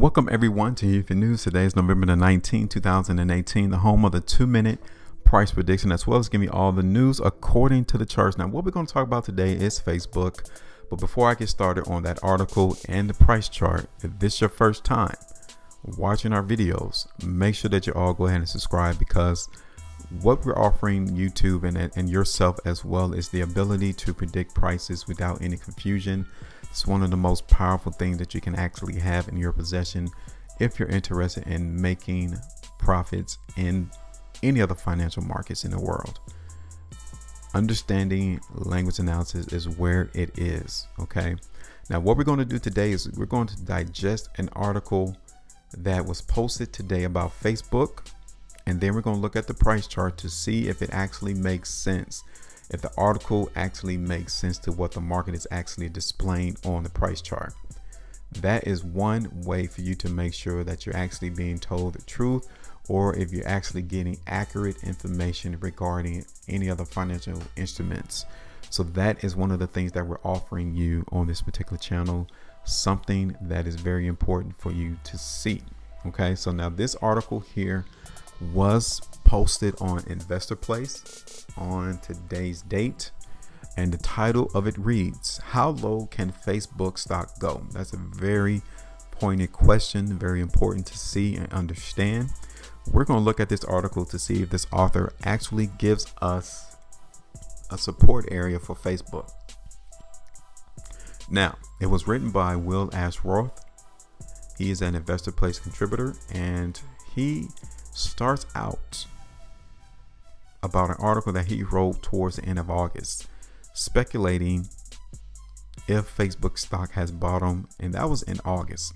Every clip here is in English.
Welcome everyone to HueFin News. Today is November the 19th, 2018, the home of the 2-minute price prediction, as well as giving me all the news according to the charts. Now, what we're going to talk about today is Facebook. But before I get started on that article and the price chart, if this is your first time watching our videos, make sure that you all go ahead and subscribe, because what we're offering YouTube and yourself as well is the ability to predict prices without any confusion. It's one of the most powerful things that you can actually have in your possession if you're interested in making profits in any other financial markets in the world. Understanding language analysis is where it is. Okay. Now, what we're going to do today is we're going to digest an article that was posted today about Facebook. And then we're going to look at the price chart to see if it actually makes sense, if the article actually makes sense to what the market is actually displaying on the price chart. That is one way for you to make sure that you're actually being told the truth, or if you're actually getting accurate information regarding any other financial instruments. So that is one of the things that we're offering you on this particular channel, something that is very important for you to see. Okay, so now this article here was posted on Investor Place on today's date, and the title of it reads, "How low can Facebook stock go?" That's a very pointed question, very important to see and understand. We're going to look at this article to see if this author actually gives us a support area for Facebook. Now, it was written by Will Ashworth. He is an Investor Place contributor, and he starts out about an article that he wrote towards the end of August, speculating if Facebook stock has bottomed, and that was in August.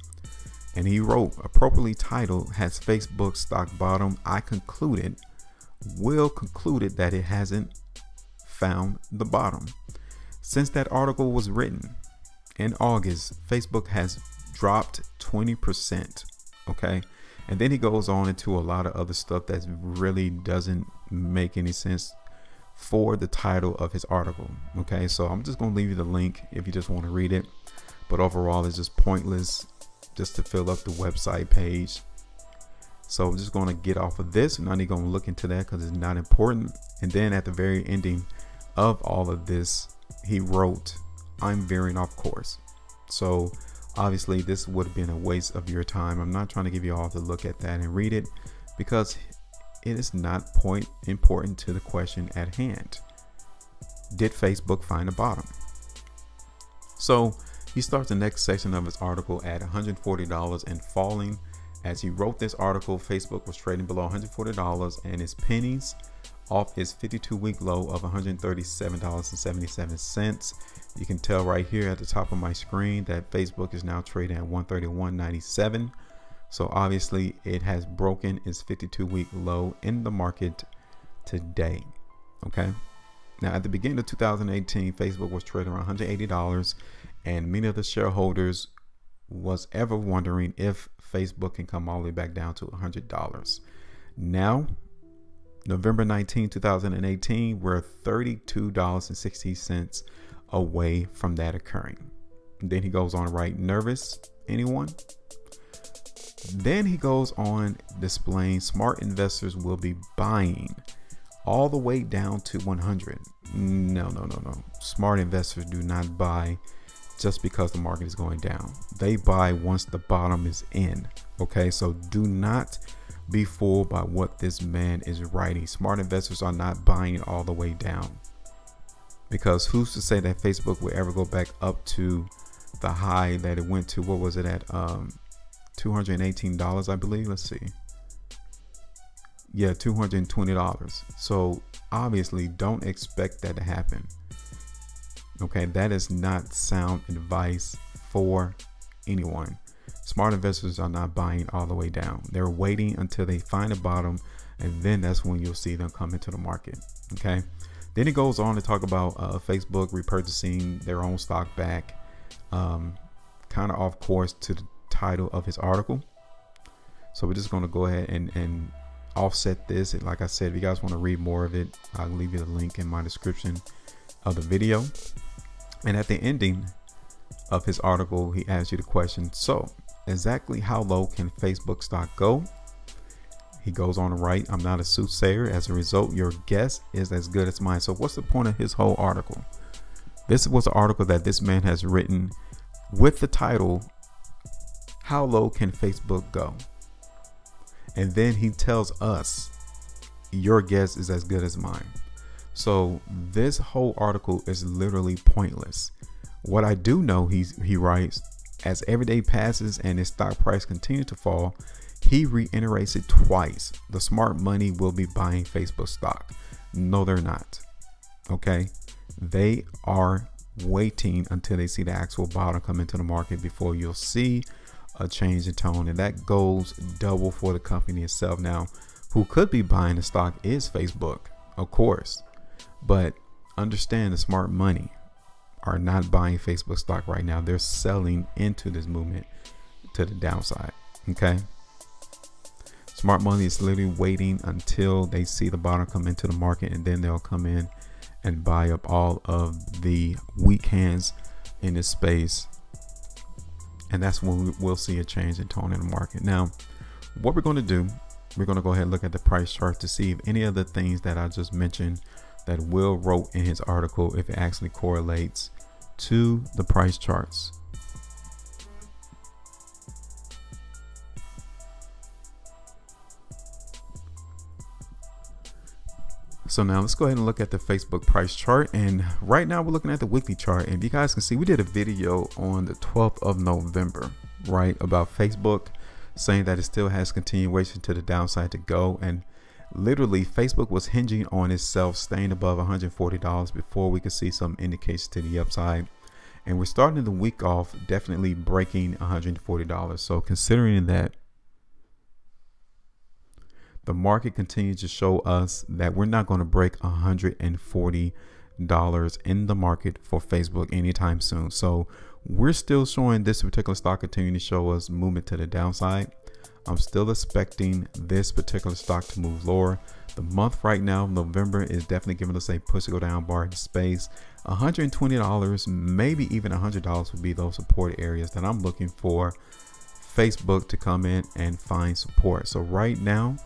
And he wrote, appropriately titled, "Has Facebook stock bottomed? Will concluded that it hasn't found the bottom." Since that article was written in August, Facebook has dropped 20%. Okay. And then he goes on into a lot of other stuff that really doesn't make any sense for the title of his article. Okay, so I'm just going to leave you the link if you just want to read it. But overall, it's just pointless just to fill up the website page. So I'm just going to get off of this. I'm not even going to look into that because it's not important. And then at the very ending of all of this, he wrote, "I'm veering off course." So obviously, this would have been a waste of your time. I'm not trying to give you all to look at that and read it, because it is not important to the question at hand. Did Facebook find a bottom? So he starts the next section of his article at $140 and falling. As he wrote this article, Facebook was trading below $140 and is pennies off its 52-week low of $137.77. You can tell right here at the top of my screen that Facebook is now trading at $131.97. So obviously it has broken its 52-week low in the market today. Okay. Now, at the beginning of 2018, Facebook was trading around $180, and many of the shareholders was ever wondering if Facebook can come all the way back down to $100. Now, November 19, 2018, we're $32.60 away from that occurring. And then he goes on to write, "Nervous? Anyone?" Then he goes on displaying smart investors will be buying all the way down to 100. No. Smart investors do not buy just because the market is going down. They buy once the bottom is in. Okay, so do not be fooled by what this man is writing. Smart investors are not buying all the way down, because who's to say that Facebook will ever go back up to the high that it went to? What was it at? $218, I believe. Let's see. Yeah, $220. So obviously don't expect that to happen. Okay, that is not sound advice for anyone. Smart investors are not buying all the way down. They're waiting until they find a bottom, and then that's when you'll see them come into the market. Okay. Then he goes on to talk about Facebook repurchasing their own stock back, kind of off course to the title of his article. So we're just going to go ahead and offset this. And like I said, if you guys want to read more of it, I'll leave you the link in my description of the video. And at the ending of his article, he asks you the question, so exactly how low can Facebook stock go? He goes on to write, I'm not a soothsayer. As a result, your guess is as good as mine. So what's the point of his whole article? This was an article that this man has written with the title, How Low Can Facebook Go? And then he tells us, your guess is as good as mine. So this whole article is literally pointless. What I do know, he writes, as every day passes and his stock price continues to fall, he reiterates it twice. The smart money will be buying Facebook stock. No, they're not. Okay. They are waiting until they see the actual bottom come into the market before you'll see a change in tone. And that goes double for the company itself. Now, who could be buying the stock is Facebook, of course. But understand, the smart money are not buying Facebook stock right now. They're selling into this movement to the downside. Okay. Smart money is literally waiting until they see the bottom come into the market, and then they'll come in and buy up all of the weak hands in this space. And that's when we'll see a change in tone in the market. Now, what we're going to do, we're going to go ahead and look at the price chart to see if any of the things that I just mentioned that Will wrote in his article, if it actually correlates to the price charts. So now let's go ahead and look at the Facebook price chart. And right now we're looking at the weekly chart. And you guys can see, we did a video on the 12th of November, right, about Facebook saying that it still has continuation to the downside to go. And literally Facebook was hinging on itself staying above $140 before we could see some indications to the upside. And we're starting the week off definitely breaking $140. So considering that, the market continues to show us that we're not going to break $140 in the market for Facebook anytime soon. So we're still showing this particular stock continuing to show us movement to the downside. I'm still expecting this particular stock to move lower. The month right now, November, is definitely giving us a push to go down bar in space. $120, maybe even $100 would be those support areas that I'm looking for Facebook to come in and find support. So right now,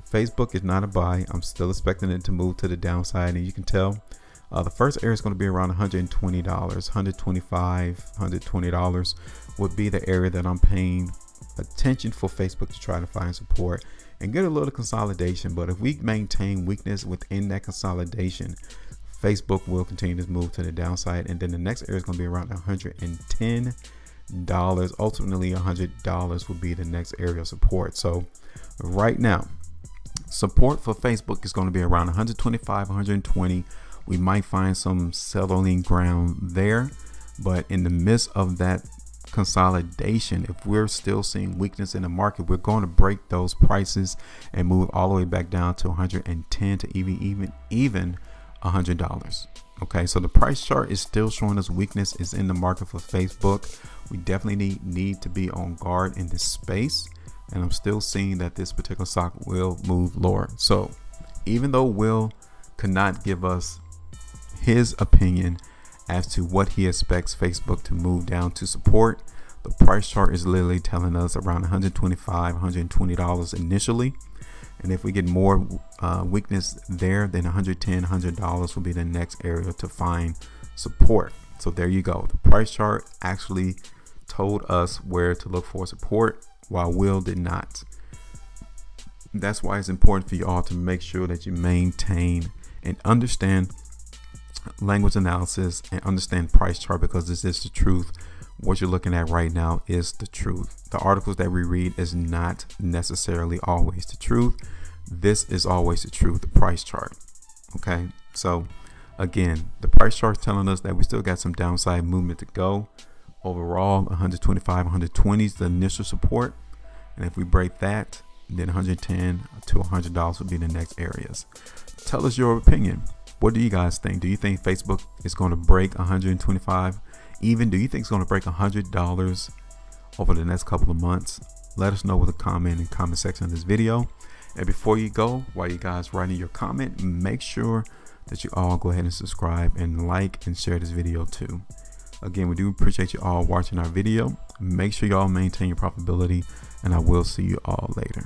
Facebook is not a buy. I'm still expecting it to move to the downside, and you can tell the first area is going to be around $120, $125, $120 would be the area that I'm paying attention for Facebook to try to find support and get a little consolidation. But if we maintain weakness within that consolidation, Facebook will continue to move to the downside, and then the next area is going to be around $110. Ultimately, $100 will be the next area of support. So right now, support for Facebook is going to be around 125, 120. We might find some settling ground there, but in the midst of that consolidation, if we're still seeing weakness in the market, we're going to break those prices and move all the way back down to 110 to even $100. Okay, so the price chart is still showing us weakness is in the market for Facebook. We definitely need to be on guard in this space. And I'm still seeing that this particular stock will move lower. So even though Will could not give us his opinion as to what he expects Facebook to move down to support, the price chart is literally telling us around $125, $120 initially. And if we get more weakness there, then $110, $100 will be the next area to find support. So there you go. The price chart actually told us where to look for support, while Will did not. That's why it's important for you all to make sure that you maintain and understand language analysis and understand price chart, because this is the truth. What you're looking at right now is the truth. The articles that we read is not necessarily always the truth. This is always the truth, the price chart. Okay, so again, the price chart is telling us that we still got some downside movement to go. Overall, 125, 120 is the initial support. And if we break that, then 110 to $100 would be the next areas. Tell us your opinion. What do you guys think? Do you think Facebook is going to break 125? Even do you think it's going to break $100 over the next couple of months? Let us know with a comment in the comment section of this video. And before you go, while you guys writing your comment, make sure that you all go ahead and subscribe and like and share this video too. Again, we do appreciate you all watching our video. Make sure y'all maintain your profitability, and I will see you all later.